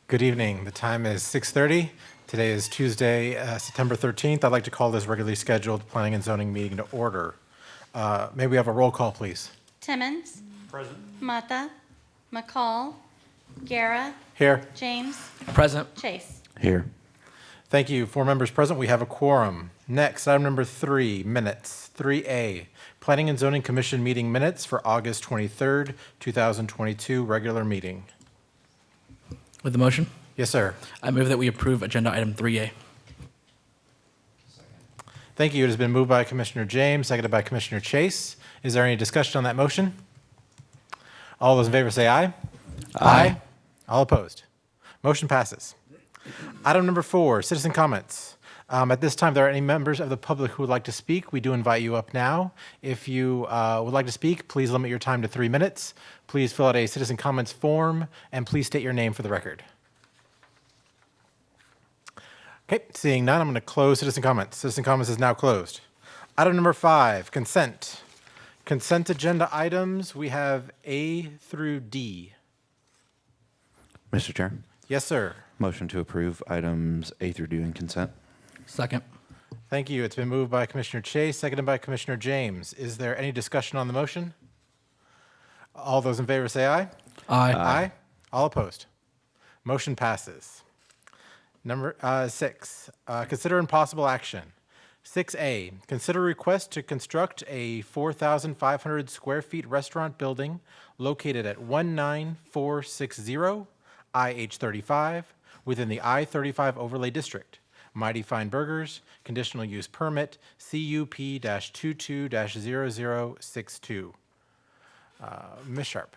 Good evening. The time is 6:30. Today is Tuesday, September 13th. I'd like to call this regularly scheduled Planning and Zoning meeting to order. May we have a roll call, please? Timmons. Present. Mata. McCall. Guerra. Here. James. Present. Chase. Here. Thank you. 4 members present. We have a quorum. Next, item number 3, minutes. 3A, Planning and Zoning Commission meeting minutes for August 23rd, 2022, regular meeting. With the motion, Yes, sir. I move that we approve agenda item 3A. Thank you. It has been moved by Commissioner James, seconded by Commissioner Chase. Is there any discussion on that motion? All those in favor say aye. Aye. All opposed. Motion passes. Item number 4, citizen comments. At this time, if there are any members of the public who would like to speak, we do invite you up now. If you would like to speak, please limit your time to 3 minutes. Please fill out a citizen comments form, and please state your name for the record. Okay, seeing none, I'm going to close citizen comments. Citizen comments is now closed. Item number 5, consent. Consent agenda items, we have A through D. Mr. Chair, Yes, sir. motion to approve items A through D in consent. Second. Thank you. It's been moved by Commissioner Chase, seconded by Commissioner James. Is there any discussion on the motion? All those in favor say aye. Aye. Aye. All opposed. Motion passes. Number 6, consider and possible action. 6A, consider request to construct a 4,500 square feet restaurant building located at 19460 IH35 within the I-35 overlay district. Mighty Fine Burgers, conditional use permit, CUP-22-0062. Ms. Sharp.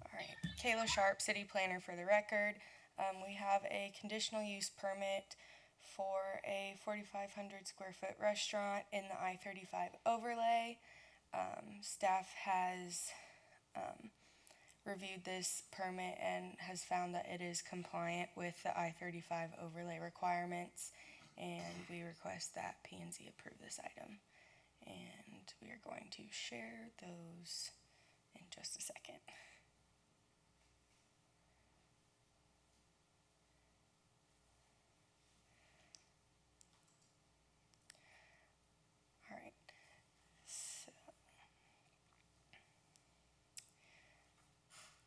All right, Kayla Sharp, City Planner for the record. We have a conditional use permit for a 4,500 square foot restaurant in the I-35 overlay. Staff has reviewed this permit and has found that it is compliant with the I-35 overlay requirements, and we request that P&Z approve this item. And we are going to share those in just a second. All right. So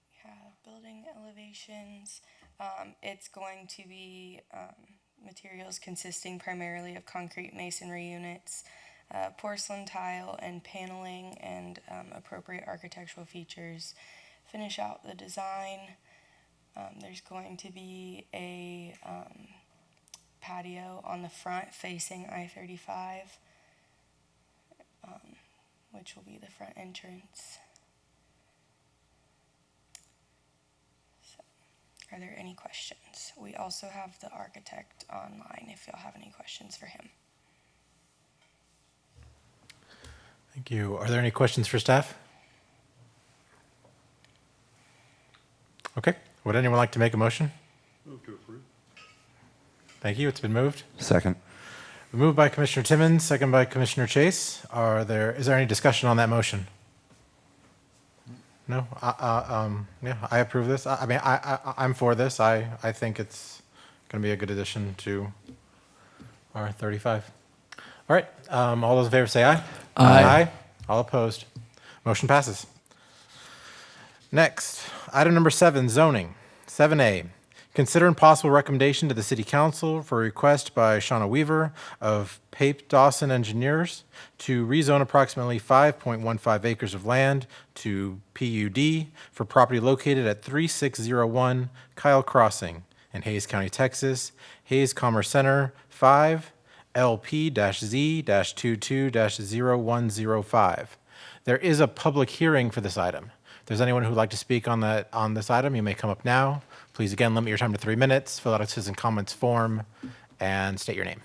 we have building elevations. It's going to be materials consisting primarily of concrete masonry units, porcelain tile and paneling, and appropriate architectural features. Finish out the design. There's going to be a patio on the front facing I-35, which will be the front entrance. So, are there any questions? We also have the architect online if y'all have any questions for him. Thank you. Are there any questions for staff? Okay. Would anyone like to make a motion? Move to approve. Thank you. It's been moved. Second. Moved by Commissioner Timmons, second by Commissioner Chase. Is there any discussion on that motion? No? Yeah, I approve this. I'm for this. I think it's going to be a good addition to our 35. All right. All those in favor say aye. Aye. All opposed. Motion passes. Next, item number 7, zoning. 7A, consider and possible recommendation to the City Council for a request by Shauna Weaver of Pape-Dawson Engineers to rezone approximately 5.15 acres of land to PUD for property located at 3601 Kyle Crossing in Hays County, Texas, Hays Commerce Center, 5 LP-Z-22-0105. There is a public hearing for this item. If there's anyone who would like to speak on this item, you may come up now. Please, again, limit your time to 3 minutes, fill out a citizen comments form, and state your name.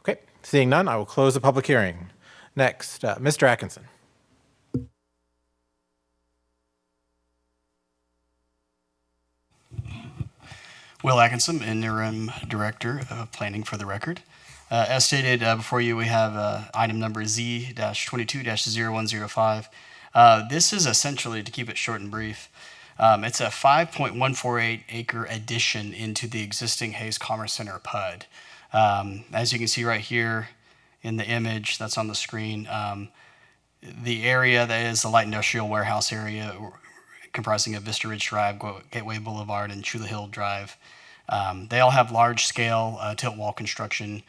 Okay, seeing none, I will close the public hearing. Next, Mr. Atkinson. Will Atkinson, Interim Director of Planning for the record. As stated before you, we have item number Z-22-0105. This is essentially, to keep it short and brief, it's a 5.148 acre addition into the existing Hayes Commerce Center PUD. As you can see right here in the image that's on the screen, the area that is the light industrial warehouse area comprising of Vista Ridge Drive, Gateway Boulevard, and Chula Hill Drive. They all have large scale tilt wall construction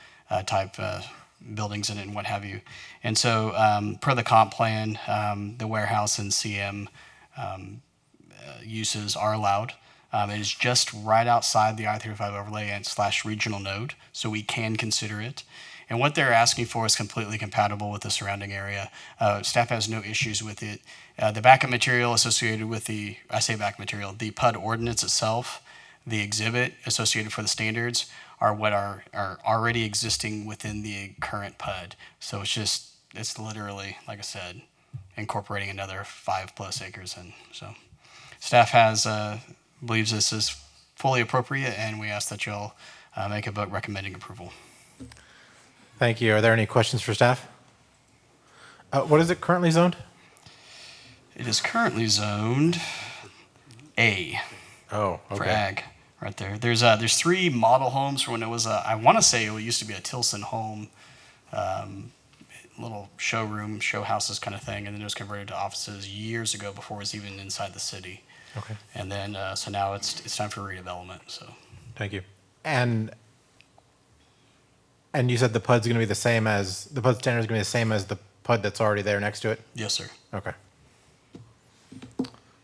type buildings in it and what have you. And so per the comp plan, the warehouse and CM uses are allowed. It is just right outside the I-35 overlay and / regional node, so we can consider it. And what they're asking for is completely compatible with the surrounding area. Staff has no issues with it. The backup material associated with the PUD ordinance itself, the exhibit associated for the standards, are what are already existing within the current PUD. So it's literally, like I said, incorporating another 5+ acres in. So staff believes this is fully appropriate, and we ask that y'all make a vote recommending approval. Thank you. Are there any questions for staff? What is it currently zoned? It is currently zoned A Oh, okay. for ag. Right there. There's 3 model homes from when it was I want to say it used to be a Tilson home, little showroom, show houses kind of thing, and then it was converted to offices years ago before it was even inside the city. Okay. And then so now it's time for redevelopment. So Thank you. And you said the PUD's going to be the same as the PUD standard is going to be the same as the PUD that's already there next to it? yes, sir. Okay.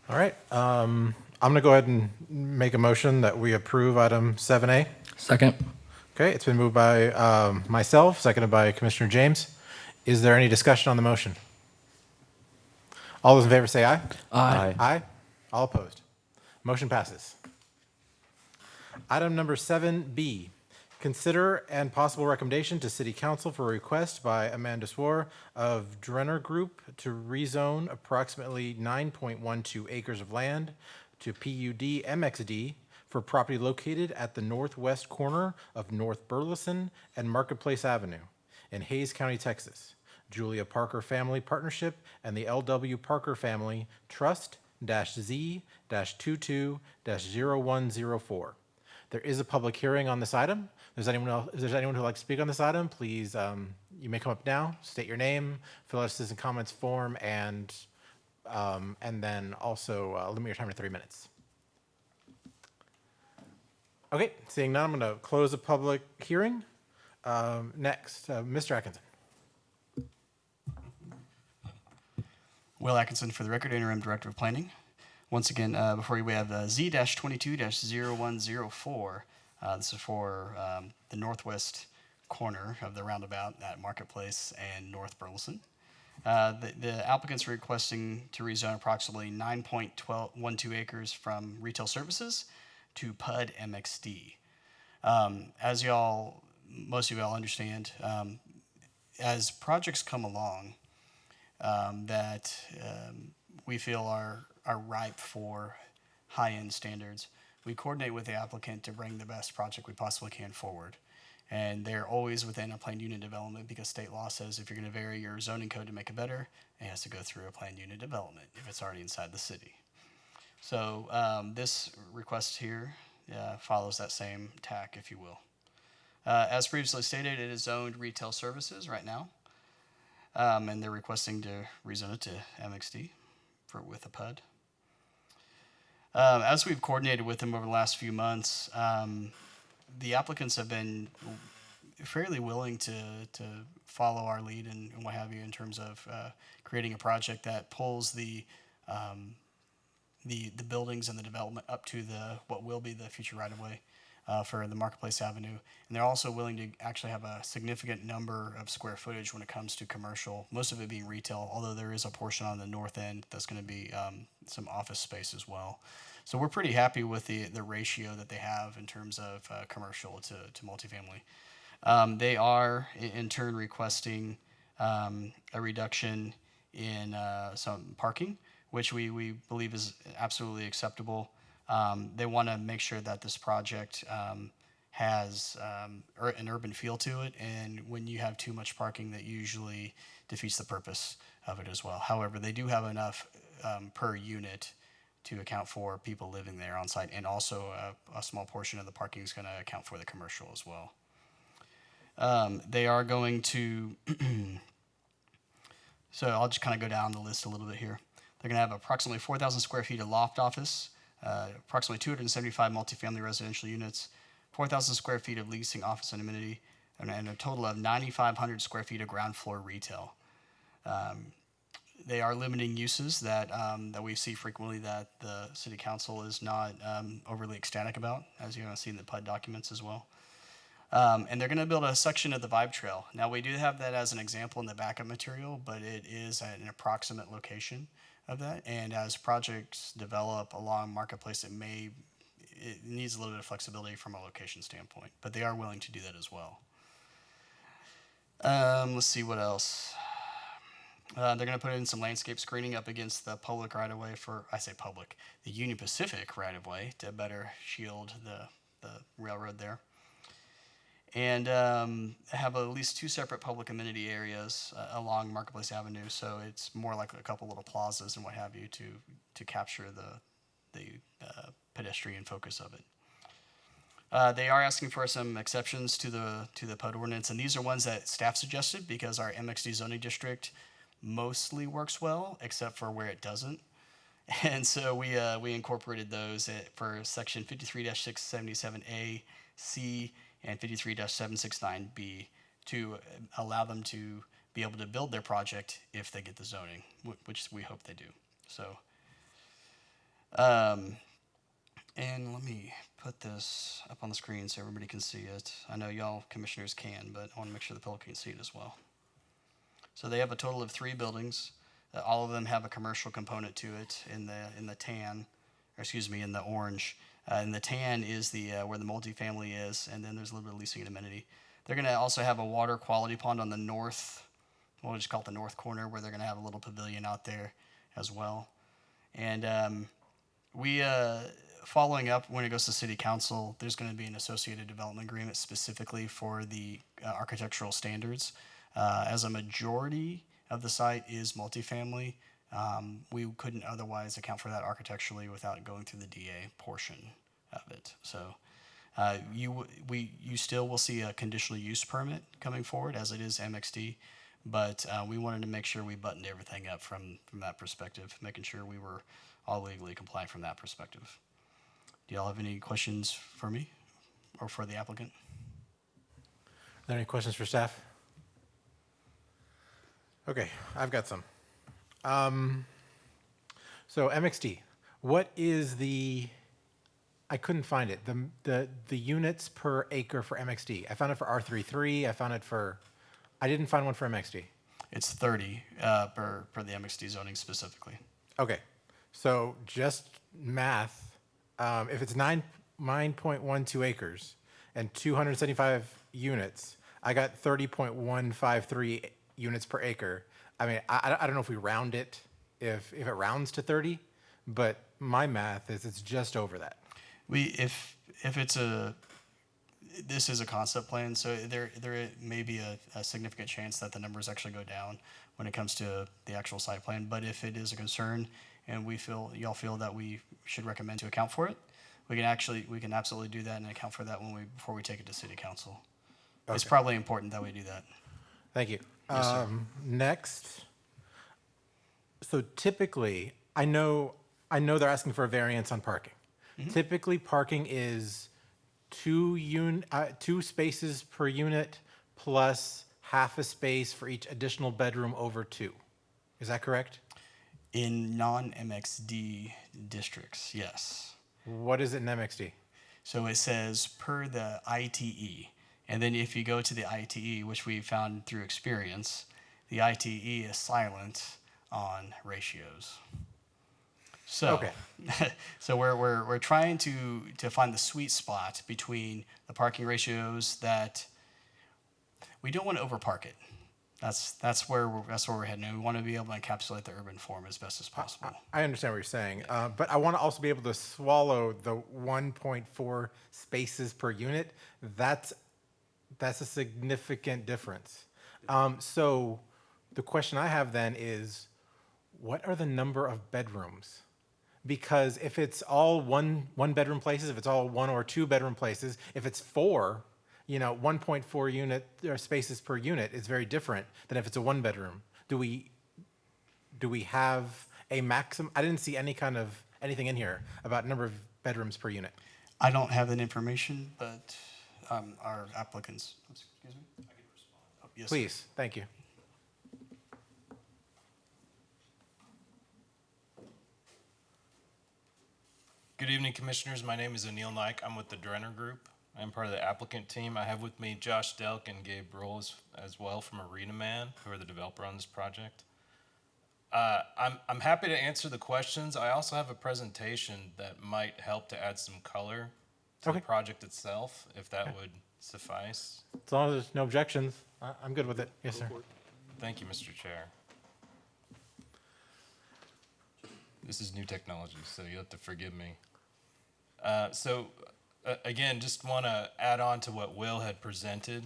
All right. I'm going to go ahead and make a motion that we approve item 7A. Second. Okay, it's been moved by myself, seconded by Commissioner James. Is there any discussion on the motion? All those in favor say aye. Aye. Aye. All opposed. Motion passes. Item number 7B, consider and possible recommendation to City Council for a request by Amanda Swor of Drenner Group to rezone approximately 9.12 acres of land to PUD MXD for property located at the northwest corner of North Burleson and Marketplace Avenue in Hayes County, Texas. Julia Parker Family Partnership and the LW Parker Family Trust-Z-22-0104. There is a public hearing on this item. If there's anyone who would like to speak on this item, please, you may come up now, state your name, fill out a citizen comments form, and then also limit your time to 3 minutes. Okay, seeing none, I'm going to close the public hearing. Next, Mr. Atkinson. Will Atkinson for the record, Interim Director of Planning. Once again, before you, we have Z-22-0104. This is for the northwest corner of the roundabout at Marketplace and North Burleson. The applicant's requesting to rezone approximately 9.12 acres from retail services to PUD MXD. As most of y'all understand, as projects come along that we feel are ripe for high-end standards, we coordinate with the applicant to bring the best project we possibly can forward. And they're always within a planned unit development because state law says if you're going to vary your zoning code to make it better, it has to go through a planned unit development if it's already inside the city. So this request here follows that same tack, if you will. As previously stated, it is zoned retail services right now, and they're requesting to rezone it to MXD with a PUD. As we've coordinated with them over the last few months, the applicants have been fairly willing to follow our lead and what have you in terms of creating a project that pulls the buildings and the development up to what will be the future right-of-way for the Marketplace Avenue. And they're also willing to actually have a significant number of square footage when it comes to commercial, most of it being retail, although there is a portion on the north end that's going to be some office space as well. So we're pretty happy with the ratio that they have in terms of commercial to multifamily. They are in turn requesting a reduction in some parking, which we believe is absolutely acceptable. They want to make sure that this project has an urban feel to it, and when you have too much parking, that usually defeats the purpose of it as well. However, they do have enough per unit to account for people living there on site, and also a small portion of the parking is going to account for the commercial as well. They are going to, so I'll just kind of go down the list a little bit here. They're going to have approximately 4,000 square feet of loft office, approximately 275 multifamily residential units, 4,000 square feet of leasing office and amenity, and a total of 9,500 square feet of ground floor retail. They are limiting uses that we see frequently that the city council is not overly ecstatic about, as you're going to see in the PUD documents as well. And they're going to build a section of the Vibe Trail. Now, we do have that as an example in the backup material, but it is at an approximate location of that. And as projects develop along Marketplace, it needs a little bit of flexibility from a location standpoint, but they are willing to do that as well. Let's see what else. They're going to put in some landscape screening up against the public right-of-way the Union Pacific right-of-way to better shield the railroad there. And have at least 2 separate public amenity areas along Marketplace Avenue, so it's more like a couple little plazas and what have you to capture the pedestrian focus of it. They are asking for some exceptions to the PUD ordinance, and these are ones that staff suggested because our MXD zoning district mostly works well, except for where it doesn't. And so we incorporated those for section 53-677A, C, and 53-769B to allow them to be able to build their project if they get the zoning, which we hope they do. So, and let me put this up on the screen so everybody can see it. I know y'all commissioners can, but I want to make sure the public can see it as well. So they have a total of 3 buildings. All of them have a commercial component to it in the tan, or excuse me, in the orange. And the tan is where the multifamily is, and then there's a little bit of leasing and amenity. They're going to also have a water quality pond on the north, we'll just call it the north corner, where they're going to have a little pavilion out there as well. And following up, when it goes to city council, there's going to be an associated development agreement specifically for the architectural standards. As a majority of the site is multifamily, we couldn't otherwise account for that architecturally without going through the DA portion of it. So you still will see a conditional use permit coming forward as it is MXD, but we wanted to make sure we buttoned everything up from that perspective, making sure we were all legally compliant from that perspective. Do y'all have any questions for me or for the applicant? Are there any questions for staff? Okay, I've got some. So MXD, what is I couldn't find it, the units per acre for MXD. I found it for R33, I didn't find one for MXD. It's 30 per the MXD zoning specifically. Okay, so just math, if it's 9.12 acres and 275 units, I got 30.153 units per acre. I mean, I don't know if we round it, if it rounds to 30, but my math is it's just over that. If this is a concept plan, so there may be a significant chance that the numbers actually go down when it comes to the actual site plan. But if it is a concern and y'all feel that we should recommend to account for it, we can absolutely do that and account for that before we take it to city council. Okay. It's probably important that we do that. Thank you. Yes, sir. Next, so typically, I know they're asking for a variance on parking. Mm-hmm. Typically, parking is two spaces per unit plus half a space for each additional bedroom over 2. Is that correct? In non-MXD districts, yes. What is it in MXD? So it says per the ITE. And then if you go to the ITE, which we found through experience, the ITE is silent on ratios. So, okay. So we're trying to find the sweet spot between the parking ratios that we don't want to overpark it. That's where we're heading. And we want to be able to encapsulate the urban form as best as possible. I understand what you're saying, but I want to also be able to swallow the 1.4 spaces per unit. That's a significant difference. So the question I have then is, what are the number of bedrooms? Because if it's all one bedroom places, if it's all 1 or 2 bedroom places, if it's 4, 1.4 unit or spaces per unit is very different than if it's a 1 bedroom. Do we have a maximum? I didn't see anything in here about number of bedrooms per unit. I don't have that information, but our applicants. Excuse me. I can respond. Oh, yes, sir. Please, thank you. Good evening, Commissioners. My name is Anil Naik. I'm with the Drenner Group. I'm part of the applicant team. I have with me Josh Delk and Gabe Brohl as well from Arena Man, who are the developer on this project. I'm happy to answer the questions. I also have a presentation that might help to add some color to the project itself, if that would suffice. As long as there's no objections, I'm good with it. Yes, sir. Thank you, Mr. Chair. This is new technology, so you have to forgive me. Again, just want to add on to what Will had presented.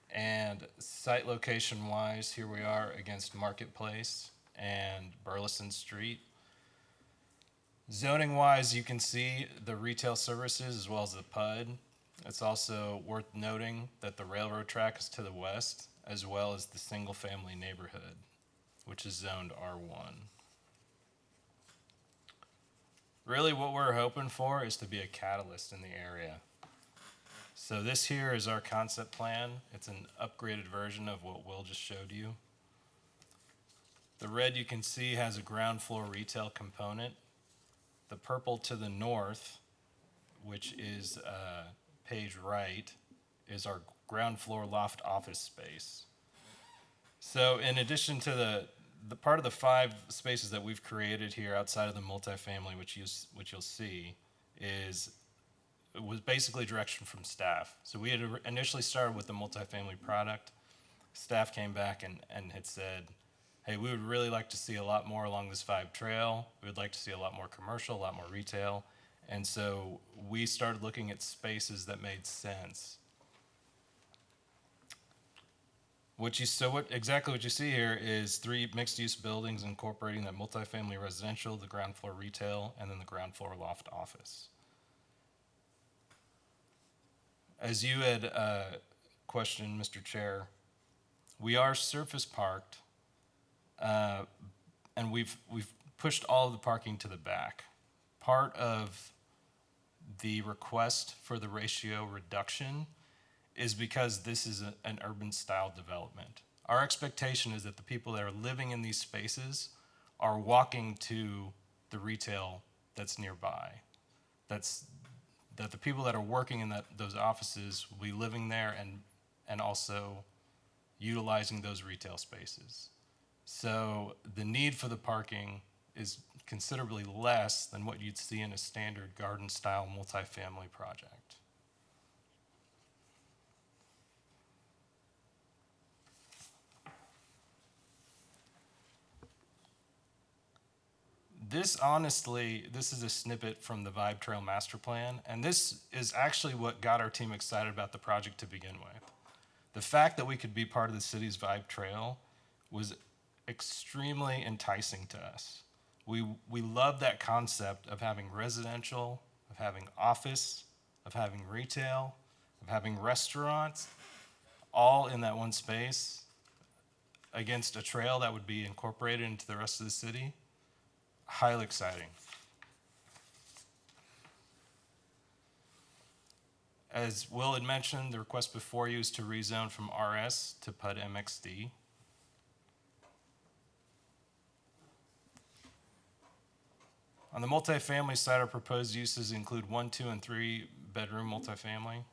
And site location wise, here we are against Marketplace and Burleson Street. Zoning wise, you can see the retail services as well as the PUD. It's also worth noting that the railroad track is to the west, as well as the single family neighborhood, which is zoned R1. Really what we're hoping for is to be a catalyst in the area. So this here is our concept plan. It's an upgraded version of what Will just showed you. The red you can see has a ground floor retail component. The purple to the north, which is page right, is our ground floor loft office space. So in addition to the part of the 5 spaces that we've created here outside of the multifamily, which you'll see, was basically direction from staff. So we had initially started with the multifamily product. Staff came back and had said, hey, we would really like to see a lot more along this 5 trail. We would like to see a lot more commercial, a lot more retail. And so we started looking at spaces that made sense. Exactly what you see here is 3 mixed-use buildings incorporating that multifamily residential, the ground floor retail, and then the ground floor loft office. As you had questioned, Mr. Chair, we are surface parked, and we've pushed all of the parking to the back. Part of the request for the ratio reduction is because this is an urban style development. Our expectation is that the people that are living in these spaces are walking to the retail that's nearby. That the people that are working in those offices will be living there and also utilizing those retail spaces. So the need for the parking is considerably less than what you'd see in a standard garden style multifamily project. This is a snippet from the Vibe Trail Master Plan, and this is actually what got our team excited about the project to begin with. The fact that we could be part of the city's Vibe Trail was extremely enticing to us. We love that concept of having residential, of having office, of having retail, of having restaurants, all in that one space against a trail that would be incorporated into the rest of the city. Highly exciting. As Will had mentioned, the request before you is to rezone from RS to PUD MXD. On the multifamily side, our proposed uses include 1, 2, and 3 bedroom multifamily,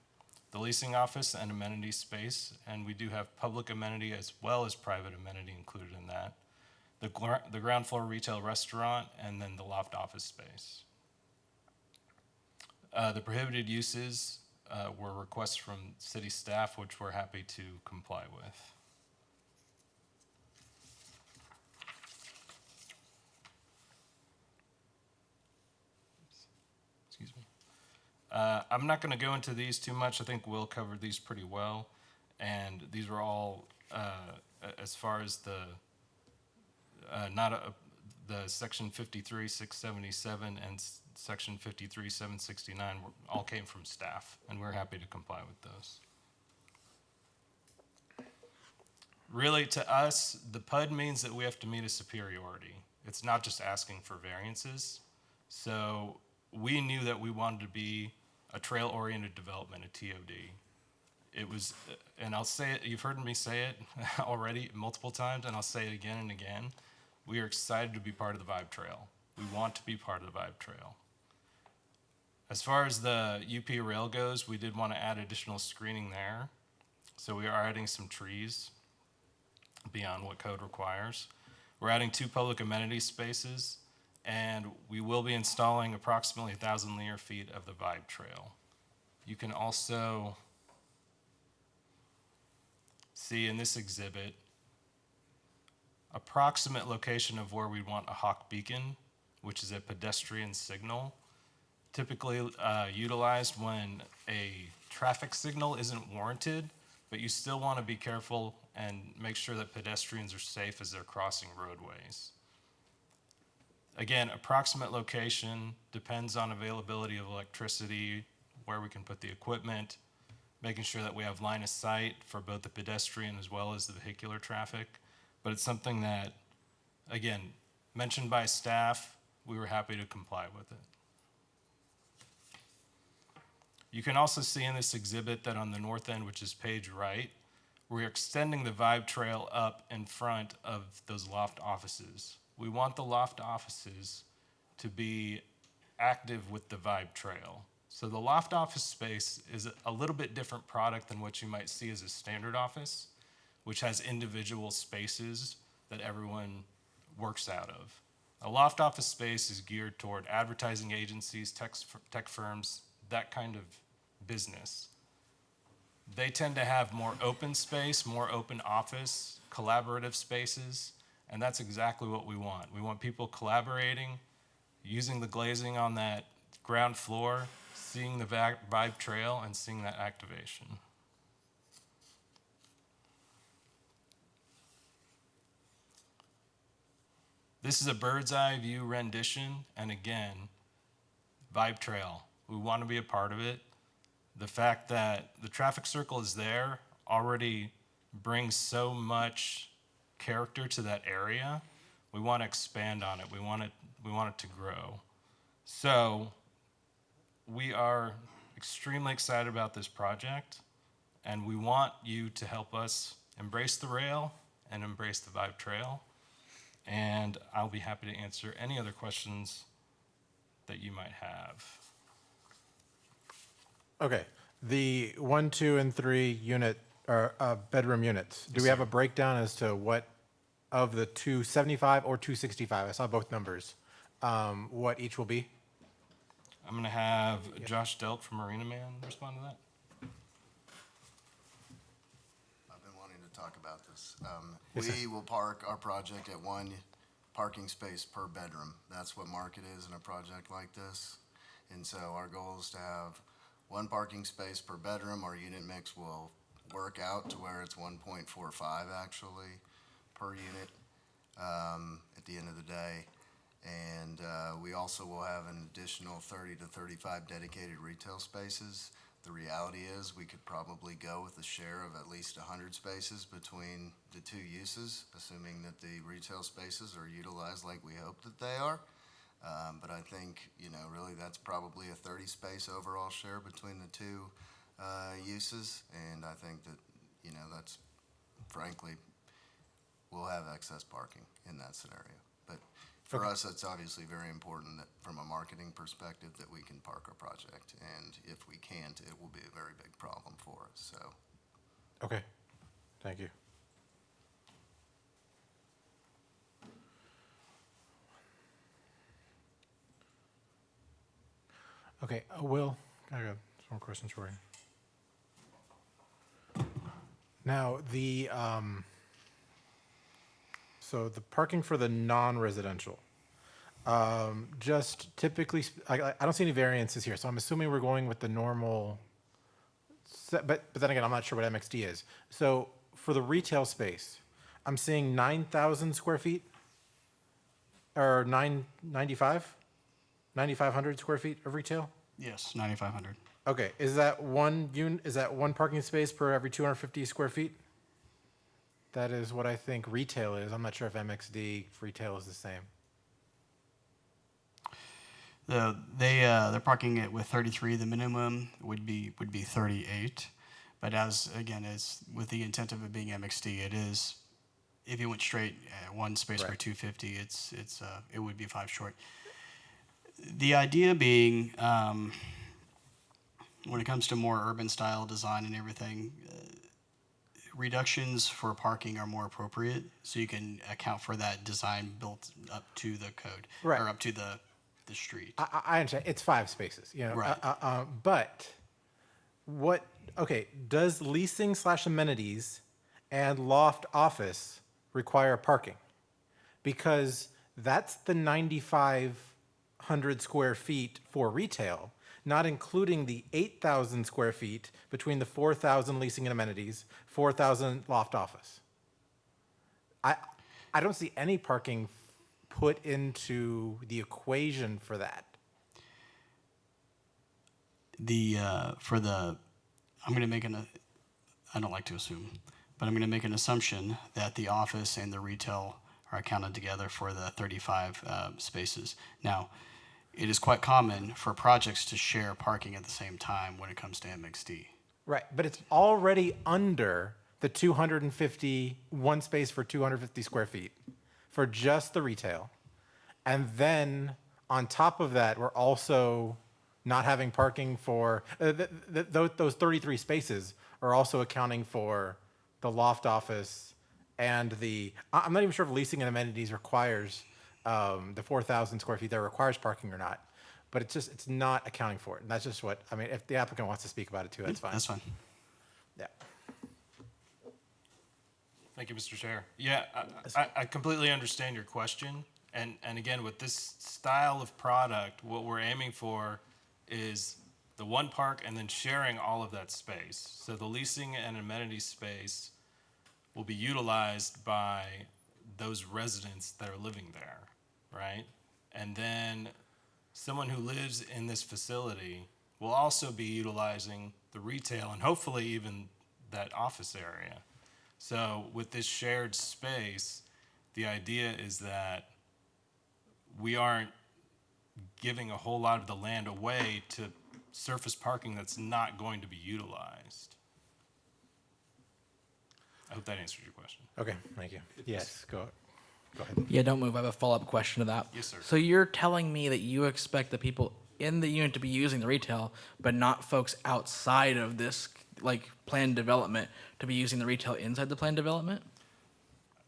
the leasing office and amenity space, and we do have public amenity as well as private amenity included in that. The ground floor retail restaurant, and then the loft office space. The prohibited uses were requests from city staff, which we're happy to comply with. I'm not going to go into these too much. I think Will covered these pretty well. And these were all, as far as the section 53,677 and section 53,769 all came from staff, and we're happy to comply with those. Really, to us, the PUD means that we have to meet a superiority. It's not just asking for variances. So we knew that we wanted to be a trail-oriented development, a TOD. It was, and I'll say it, you've heard me say it already multiple times, and I'll say it again and again. We are excited to be part of the Vibe Trail. We want to be part of the Vibe Trail. As far as the UP rail goes, we did want to add additional screening there. So we are adding some trees beyond what code requires. We're adding 2 public amenity spaces, and we will be installing approximately 1,000 linear feet of the Vibe Trail. You can also see in this exhibit approximate location of where we want a hawk beacon, which is a pedestrian signal, typically utilized when a traffic signal isn't warranted, but you still want to be careful and make sure that pedestrians are safe as they're crossing roadways. Again, approximate location depends on availability of electricity, where we can put the equipment, making sure that we have line of sight for both the pedestrian as well as the vehicular traffic. But it's something that, again, mentioned by staff, we were happy to comply with it. You can also see in this exhibit that on the north end, which is page right, we're extending the Vibe Trail up in front of those loft offices. We want the loft offices to be active with the Vibe Trail. So the loft office space is a little bit different product than what you might see as a standard office, which has individual spaces that everyone works out of. A loft office space is geared toward advertising agencies, tech firms, that kind of business. They tend to have more open space, more open office, collaborative spaces, and that's exactly what we want. We want people collaborating, using the glazing on that ground floor, seeing the Vibe Trail, and seeing that activation. This is a bird's eye view rendition, and again, Vibe Trail. We want to be a part of it. The fact that the traffic circle is there already brings so much character to that area. We want to expand on it. We want it to grow. So we are extremely excited about this project, and we want you to help us embrace the rail and embrace the Vibe Trail. And I'll be happy to answer any other questions that you might have. Okay, the 1, 2, and 3 unit or bedroom units. Do we have a breakdown as to what of the 275 or 265? I saw both numbers. What each will be? I'm going to have Josh Delk from Marina Man respond to that. I've been wanting to talk about this. Yes, sir. We will park our project at 1 parking space per bedroom. That's what market is in a project like this. And so our goal is to have 1 parking space per bedroom. Our unit mix will work out to where it's 1.45 actually per unit at the end of the day. And we also will have an additional 30 to 35 dedicated retail spaces. The reality is we could probably go with a share of at least 100 spaces between the 2 uses, assuming that the retail spaces are utilized like we hope that they are. But I think, really that's probably a 30 space overall share between the 2 uses. And I think that, that's frankly, we'll have excess parking in that scenario. But for us, it's obviously very important that from a marketing perspective that we can park our project. And if we can't, it will be a very big problem for us, so. Okay, thank you. Okay, Will, I got some more questions for you. Now, so the parking for the non-residential, Just typically, I don't see any variances here, so I'm assuming we're going with the normal. But then again, I'm not sure what MXD is. So for the retail space, I'm seeing 9,000 square feet, or 9,500 square feet of retail. Yes, 9,500. Okay, is that one parking space per every 250 square feet? That is what I think retail is. I'm not sure if MXD retail is the same. They're parking it with 33. The minimum would be 38, but as with the intent of it being MXD, it is. If you went straight one space per Right. 250, it would be 5 short. The idea being, when it comes to more urban style design and everything, reductions for parking are more appropriate, so you can account for that design built up to the code Right. or up to the street. I understand. It's 5 spaces, you know. Right. But does leasing / amenities and loft office require parking? Because that's the 9,500 square feet for retail, not including the 8,000 square feet between the 4,000 leasing and amenities, 4,000 loft office. I don't see any parking put into the equation for that. I'm going to make I don't like to assume, but I'm going to make an assumption that the office and the retail are accounted together for the 35 spaces. Now, it is quite common for projects to share parking at the same time when it comes to MXD. Right, but it's already under the 250, one space for 250 square feet for just the retail. And then on top of that, we're also not having parking for, those 33 spaces are also accounting for the loft office and I'm not even sure if leasing and amenities requires the 4,000 square feet there requires parking or not. But it's not accounting for it. And that's just if the applicant wants to speak about it too, that's fine. That's fine. Yeah. Thank you, Mr. Chair. Yeah, I completely understand your question. And again, with this style of product, what we're aiming for is the one park and then sharing all of that space. So the leasing and amenity space will be utilized by those residents that are living there, right? And then someone who lives in this facility will also be utilizing the retail and hopefully even that office area. So with this shared space, the idea is that we aren't giving a whole lot of the land away to surface parking that's not going to be utilized. I hope that answers your question. Okay, thank you. Yes, go ahead. Yeah, don't move. I have a follow-up question to that. Yes, sir. So you're telling me that you expect the people in the unit to be using the retail, but not folks outside of this planned development to be using the retail inside the planned development?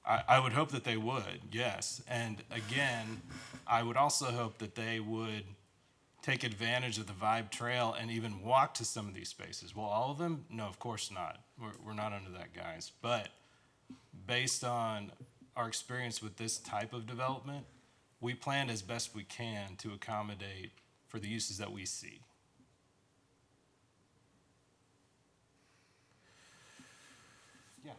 I would hope that they would, yes. And again, I would also hope that they would take advantage of the Vibe Trail and even walk to some of these spaces. Well, all of them? No, of course not. We're not under that, guys. But based on our experience with this type of development, we planned as best we can to accommodate for the uses that we see. Yeah.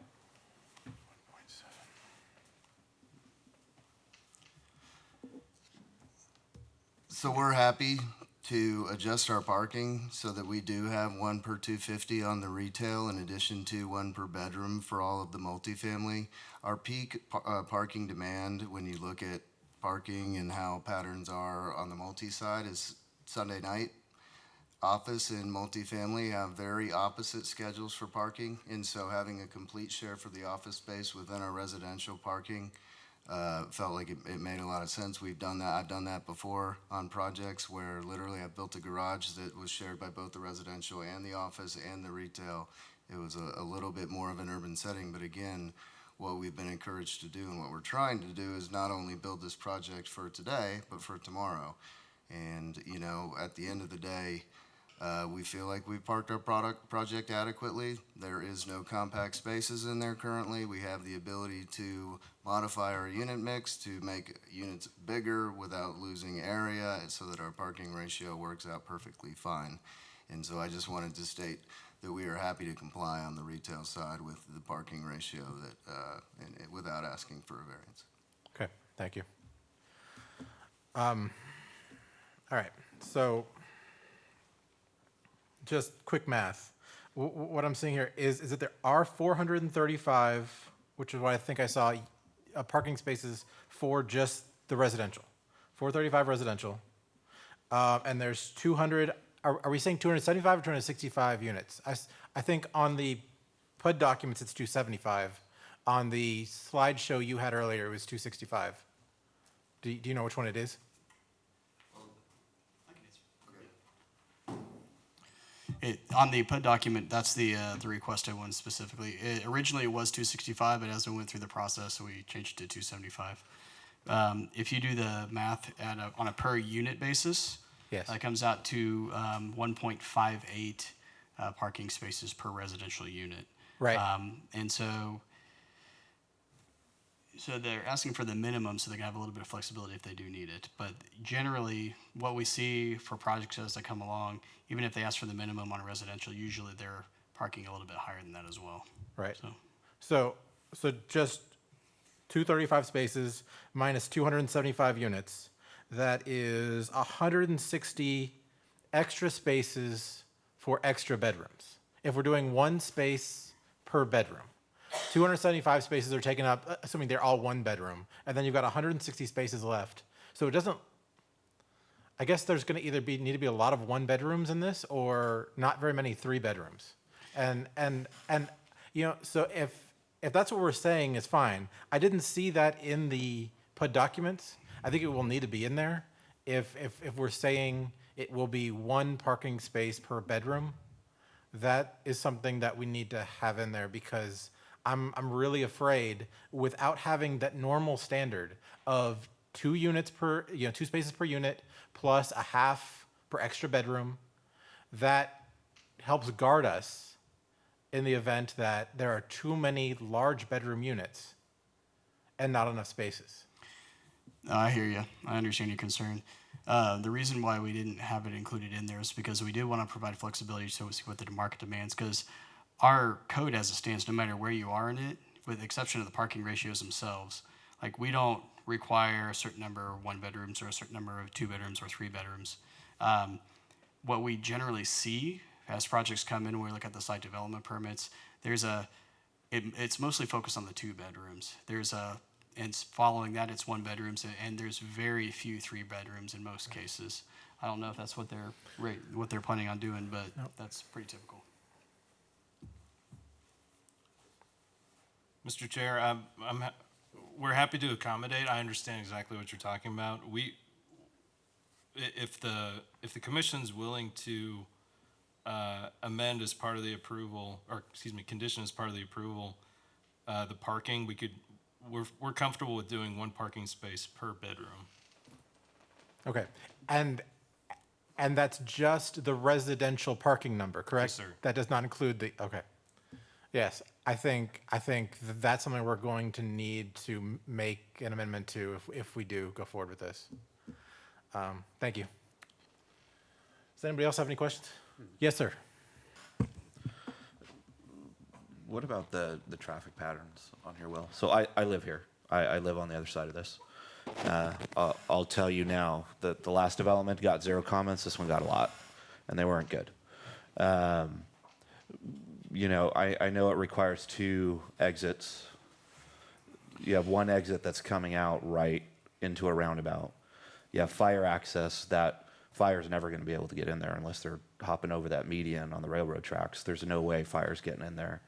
So we're happy to adjust our parking so that we do have 1 per 250 on the retail in addition to 1 per bedroom for all of the multifamily. Our peak parking demand, when you look at parking and how patterns are on the multi side, is Sunday night. Office and multifamily have very opposite schedules for parking, and so having a complete share for the office space within our residential parking felt like it made a lot of sense. We've done that. I've done that before on projects where literally I built a garage that was shared by both the residential and the office and the retail. It was a little bit more of an urban setting, but again, what we've been encouraged to do and what we're trying to do is not only build this project for today, but for tomorrow. And, at the end of the day, We feel like we've parked our project adequately. There is no compact spaces in there currently. We have the ability to modify our unit mix to make units bigger without losing area so that our parking ratio works out perfectly fine. And so I just wanted to state that we are happy to comply on the retail side with the parking ratio and without asking for a variance. Okay, thank you. All right, so just quick math. What I'm seeing here is that there are 435, which is what I think I saw, parking spaces for just the residential. 435 residential. And there's 200, are we saying 275 or 265 units? I think on the PUD documents, it's 275. On the slideshow you had earlier, it was 265. Do you know which one it is? On the PUD document, that's the requested one specifically. Originally, it was 265, but as we went through the process, we changed it to 275. If you do the math on a per unit basis, Yes. that comes out to 1.58 parking spaces per residential unit. Right. And so they're asking for the minimum so they can have a little bit of flexibility if they do need it. But generally, what we see for projects as they come along, even if they ask for the minimum on a residential, usually they're parking a little bit higher than that as well. Right. So So just 235 spaces minus 275 units. That is 160 extra spaces for extra bedrooms. If we're doing one space per bedroom. 275 spaces are taken up, assuming they're all one bedroom, and then you've got 160 spaces left. So it doesn't, I guess there's going to either need to be a lot of one bedrooms in this or not very many three bedrooms. And you know, so if that's what we're saying is fine. I didn't see that in the PUD documents. I think it will need to be in there. If we're saying it will be one parking space per bedroom, that is something that we need to have in there because I'm really afraid without having that normal standard of 2 units per, 2 spaces per unit plus a half per extra bedroom, that helps guard us in the event that there are too many large bedroom units and not enough spaces. I hear you. I understand your concern. The reason why we didn't have it included in there is because we did want to provide flexibility so we see what the market demands, because our code as it stands, no matter where you are in it, with the exception of the parking ratios themselves, like we don't require a certain number of 1 bedrooms or a certain number of 2 bedrooms or 3 bedrooms. What we generally see as projects come in, when we look at the site development permits, it's mostly focused on the 2 bedrooms. And following that, it's 1 bedrooms, and there's very few 3 bedrooms in most cases. I don't know if that's what they're planning on doing, but that's pretty typical. Mr. Chair, we're happy to accommodate. I understand exactly what you're talking about. If the commission's willing to amend as part of the approval, or excuse me, condition as part of the approval, the parking, we're comfortable with doing 1 parking space per bedroom. Okay, and that's just the residential parking number, correct? Yes, sir. That does not include the, okay. Yes, I think that's something we're going to need to make an amendment to if we do go forward with this. Thank you. Does anybody else have any questions? Yes, sir. What about the traffic patterns on here, Will? So I live here. I live on the other side of this. I'll tell you now that the last development got 0 comments. This one got a lot, and they weren't good. I know it requires 2 exits. You have 1 exit that's coming out right into a roundabout. You have fire access that fire's never going to be able to get in there unless they're hopping over that median on the railroad tracks. There's no way fire's getting in there.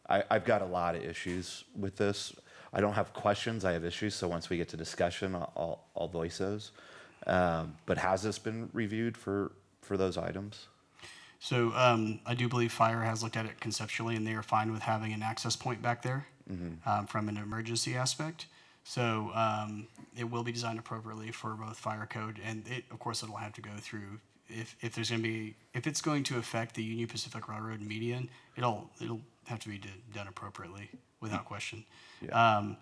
I've got a lot of issues with this. I don't have questions, I have issues, so once we get to discussion, I'll voice those. But has this been reviewed for those items? So I do believe fire has looked at it conceptually, and they are fine with having an access point back there from an emergency aspect. So it will be designed appropriately for both fire code, and of course it'll have to go through if there's going to be, if it's going to affect the Union Pacific Railroad median, it'll have to be done appropriately without question. Yeah.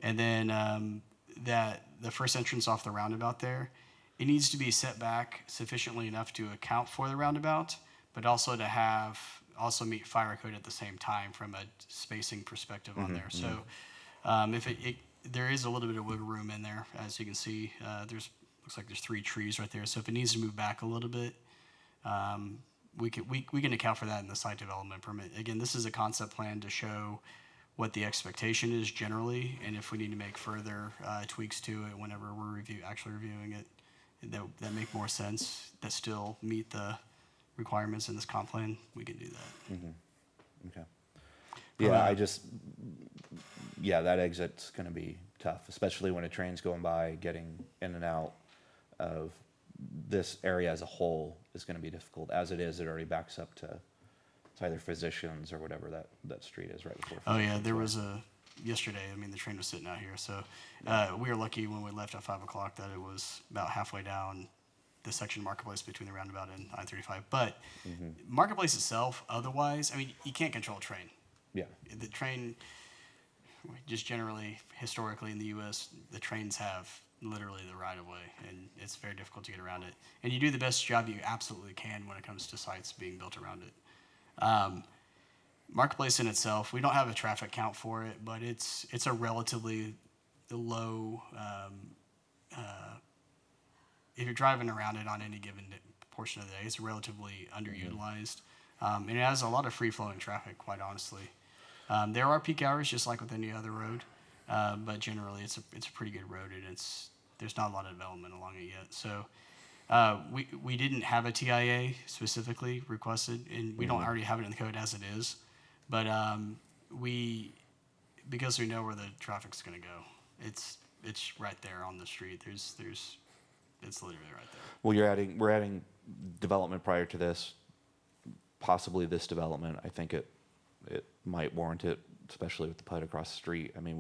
And then that the first entrance off the roundabout there, it needs to be set back sufficiently enough to account for the roundabout, but also to have also meet fire code at the same time from a spacing perspective on there. So if there is a little bit of wiggle room in there, as you can see, looks like there's 3 trees right there. So if it needs to move back a little bit, we can account for that in the site development permit. Again, this is a concept plan to show what the expectation is generally, and if we need to make further tweaks to it whenever we're actually reviewing it, that make more sense, that still meet the requirements in this comp plan, we can do that. Okay. Yeah, that exit's going to be tough, especially when a train's going by, getting in and out of this area as a whole is going to be difficult. As it is, it already backs up to either Physicians or whatever that street is right before Oh yeah, Physicians, there right? was yesterday, I mean, the train was sitting out here, so we were lucky when we left at 5 o'clock that it was about halfway down the section Marketplace between the roundabout and I-35. But Marketplace itself, otherwise, I mean, you can't control a train. Yeah. The train, just generally, historically in the U.S., the trains have literally the right of way, and it's very difficult to get around it. And you do the best job you absolutely can when it comes to sites being built around it. Marketplace in itself, we don't have a traffic count for it, but it's a relatively low. If you're driving around it on any given portion of the day, it's relatively underutilized, and it has a lot of free-flowing traffic. Quite honestly, there are peak hours just like with any other road, but generally it's a pretty good road, and there's not a lot of development along it yet. So we didn't have a TIA specifically requested, and we don't already have it in the code as it is, but because we know where the traffic's going to go, it's right there on the street. It's literally right there. Well, we're adding development prior to this, possibly this development. I think it might warrant it, especially with the PUD across the street. I mean,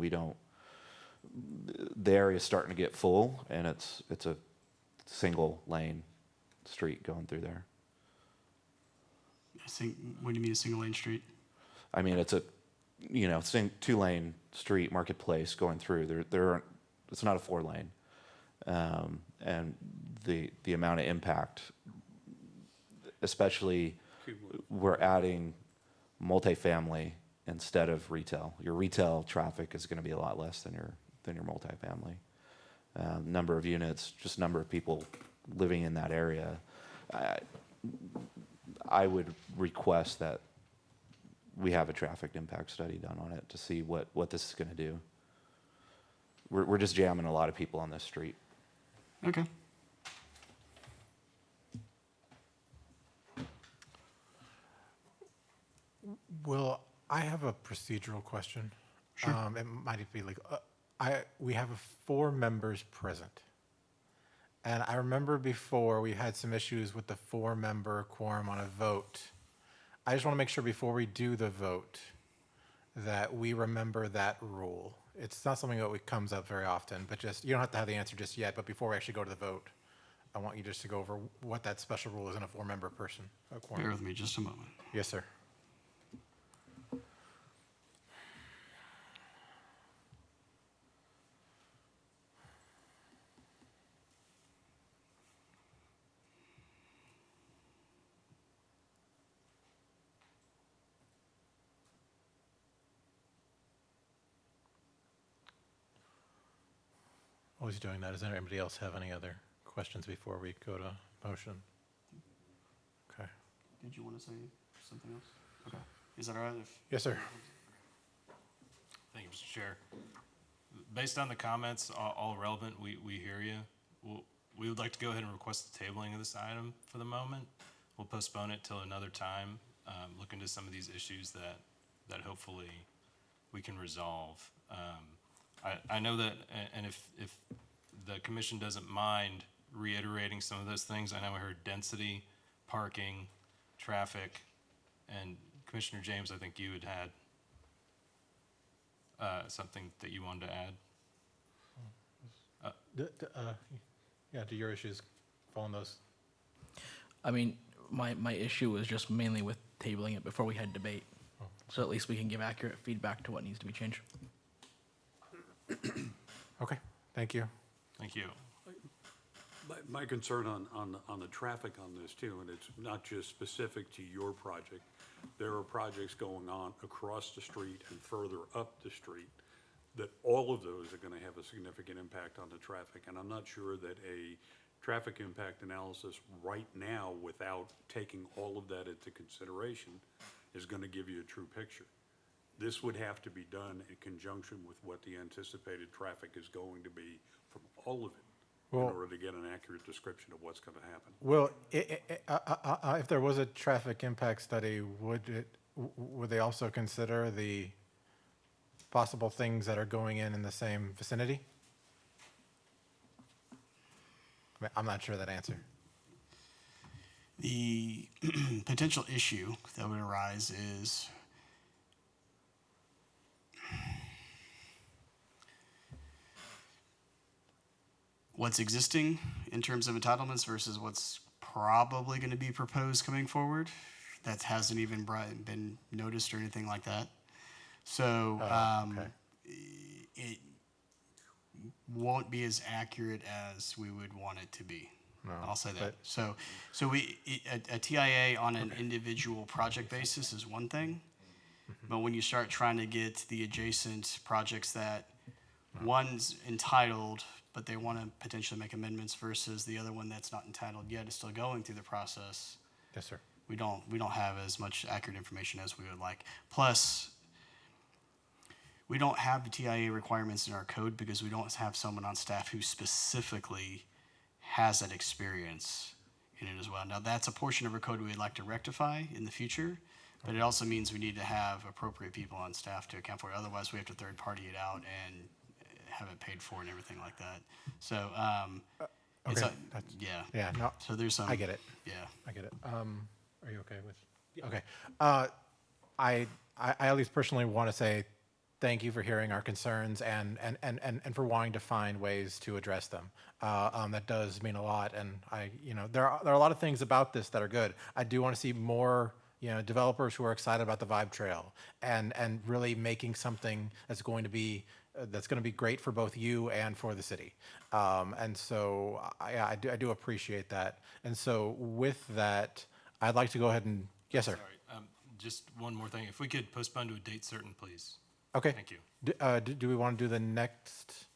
the area's starting to get full, and it's a single lane street going through there. What do you mean a single lane street? I mean, it's a 2-lane street Marketplace going through. It's not a 4-lane. And the amount of impact, especially we're adding multifamily instead of retail. Your retail traffic is going to be a lot less than your multifamily. Number of units, just number of people living in that area. I would request that we have a traffic impact study done on it to see what this is going to do. We're just jamming a lot of people on this street. Okay. Well, I have a procedural question. Sure. It might be like, we have 4 members present. And I remember before we had some issues with the 4-member quorum on a vote. I just want to make sure before we do the vote that we remember that rule. It's not something that comes up very often, but you don't have to have the answer just yet, but before we actually go to the vote, I want you just to go over what that special rule is in a 4-member person. Bear with me just a moment. Yes, sir. While he's doing that, does anybody else have any other questions before we go to motion? Okay. Did you want to say something else? Okay. Is that all right? Yes, sir. Thank you, Mr. Chair. Based on the comments, all relevant, we hear you. We would like to go ahead and request the tabling of this item for the moment. We'll postpone it till another time, look into some of these issues that hopefully we can resolve. I know that, and if the commission doesn't mind reiterating some of those things, I know I heard density, parking, traffic, and Commissioner James, I think you had something that you wanted to add. Yeah, do your issues fall in those? I mean, my issue was just mainly with tabling it before we had debate. So at least we can give accurate feedback to what needs to be changed. Okay, thank you. Thank you. My concern on the traffic on this too, and it's not just specific to your project. There are projects going on across the street and further up the street that all of those are going to have a significant impact on the traffic. And I'm not sure that a traffic impact analysis right now, without taking all of that into consideration, is going to give you a true picture. This would have to be done in conjunction with what the anticipated traffic is going to be from all of it, Well- in order to get an accurate description of what's going to happen. Well, if there was a traffic impact study, would they also consider the possible things that are going in the same vicinity? I mean, I'm not sure of that answer. The potential issue that would arise is what's existing in terms of entitlements versus what's probably going to be proposed coming forward that hasn't even been noticed or anything like that. So Okay. it won't be as accurate as we would want it to be. No, I'll say that. but- So a TIA on an individual project basis is one thing, but when you start trying to get the adjacent projects that one's entitled, but they want to potentially make amendments versus the other one that's not entitled yet is still going through the process, Yes, sir. we don't have as much accurate information as we would like. Plus, we don't have the TIA requirements in our code because we don't have someone on staff who specifically has that experience in it as well. Now, that's a portion of our code we'd like to rectify in the future, but it also means we need to have appropriate people on staff to account for it. Otherwise, we have to third party it out and have it paid for and everything like that. So, it's Okay, a, that's- yeah. Yeah, no, So there's some. I get it. Yeah. I get it. Are you okay with? Okay. I at least personally want to say thank you for hearing our concerns and for wanting to find ways to address them. That does mean a lot, and there are a lot of things about this that are good. I do want to see more developers who are excited about the Vibe Trail and really making something that's going to be great for both you and for the city. And so I do appreciate that. And so with that, I'd like to go ahead and yes, sir. Sorry, just one more thing. If we could postpone to a date certain, please. Okay. Thank you. Do we want to do the next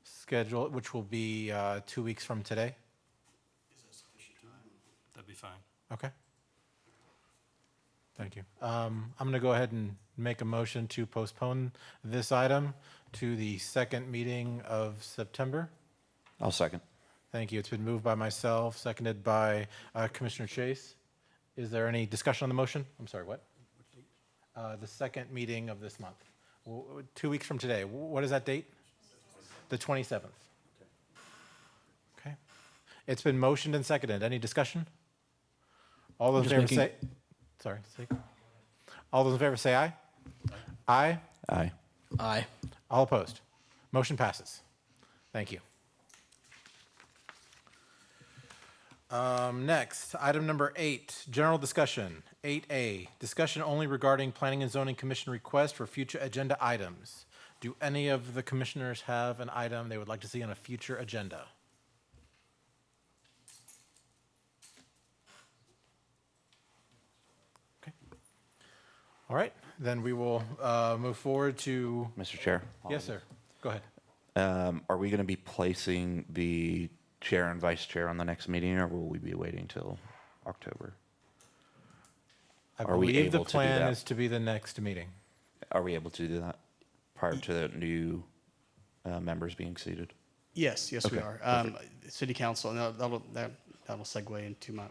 schedule, which will be 2 weeks from today? That'd be fine. Okay. Thank you. I'm going to go ahead and make a motion to postpone this item to the second meeting of September. I'll second. Thank you. It's been moved by myself, seconded by Commissioner Chase. Is there any discussion on the motion? I'm sorry, what? The second meeting of this month. 2 weeks from today. What is that date? The 27th. Okay. It's been motioned and seconded. Any discussion? All those in favor say, sorry. All those in favor say aye. Aye. Aye. Aye. All opposed. Motion passes. Thank you. Next, item number 8, general discussion. 8A, discussion only regarding Planning and Zoning Commission request for future agenda items. Do any of the commissioners have an item they would like to see on a future agenda? Okay. All right, then we will move forward to, Mr. Chair? yes, sir. Go ahead. Are we going to be placing the chair and vice chair on the next meeting, or will we be waiting till October? I Are we believe the able to do plan that? is to be the next meeting. Are we able to do that prior to the new members being seated? Yes, we Okay, are. City council, and that'll segue into my,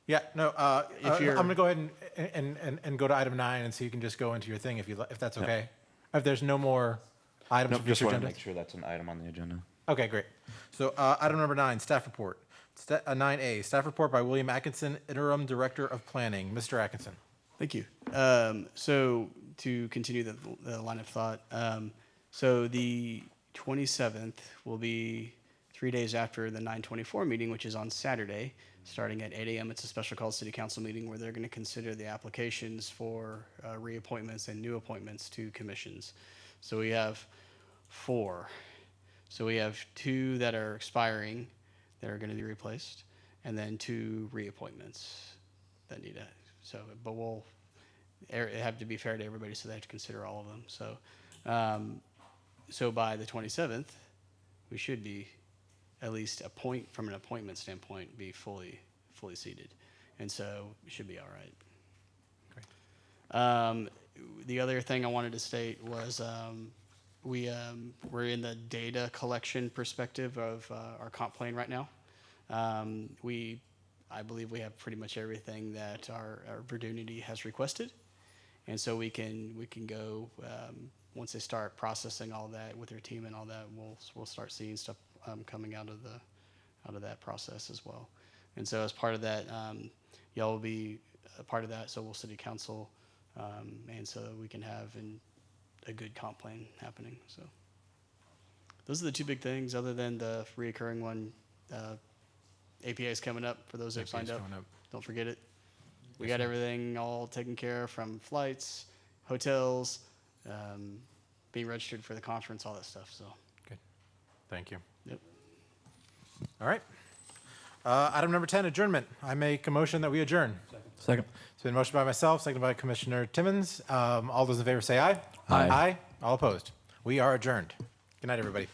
Yeah, no, If I'm you're- going to go ahead and go to item 9, and so you can just go into your thing if that's okay. If there's no more items No, for just future want to agenda. make sure that's an item on the agenda. Okay, great. So item number 9, staff report. 9A, staff report by William Atkinson, Interim Director of Planning. Mr. Atkinson. Thank you. So to continue the line of thought, so the 27th will be 3 days after the 9/24 meeting, which is on Saturday. starting at 8 a.m. It's a special call city council meeting where they're going to consider the applications for reappointments and new appointments to commissions. So we have 4. So we have 2 that are expiring that are going to be replaced, and then 2 reappointments that need to. So, but we'll have to be fair to everybody, so they have to consider all of them. So, so by the 27th, we should be at least from an appointment standpoint, be fully seated, and so it should be all right. The other thing I wanted to state was we're in the data collection perspective of our comp plan right now. I believe we have pretty much everything that our Verdunity has requested, and so we can go once they start processing all that with their team and all that, we'll start seeing stuff coming out of that process as well. And so as part of that, y'all will be a part of that. So will City Council, and so we can have a good comp plan happening. So those are the 2 big things, other than the reoccurring one. APA is coming up for those that have signed up. Don't forget it. We got everything all taken care of, from flights, hotels, being registered for the conference, all that stuff. So Good. Thank you. yep. All right. Item number 10, adjournment. I make a motion that we adjourn. Second. It's been motioned by myself, seconded by Commissioner Timmons. All those in favor say aye. Aye. Aye. All opposed. We are adjourned. Good night, everybody.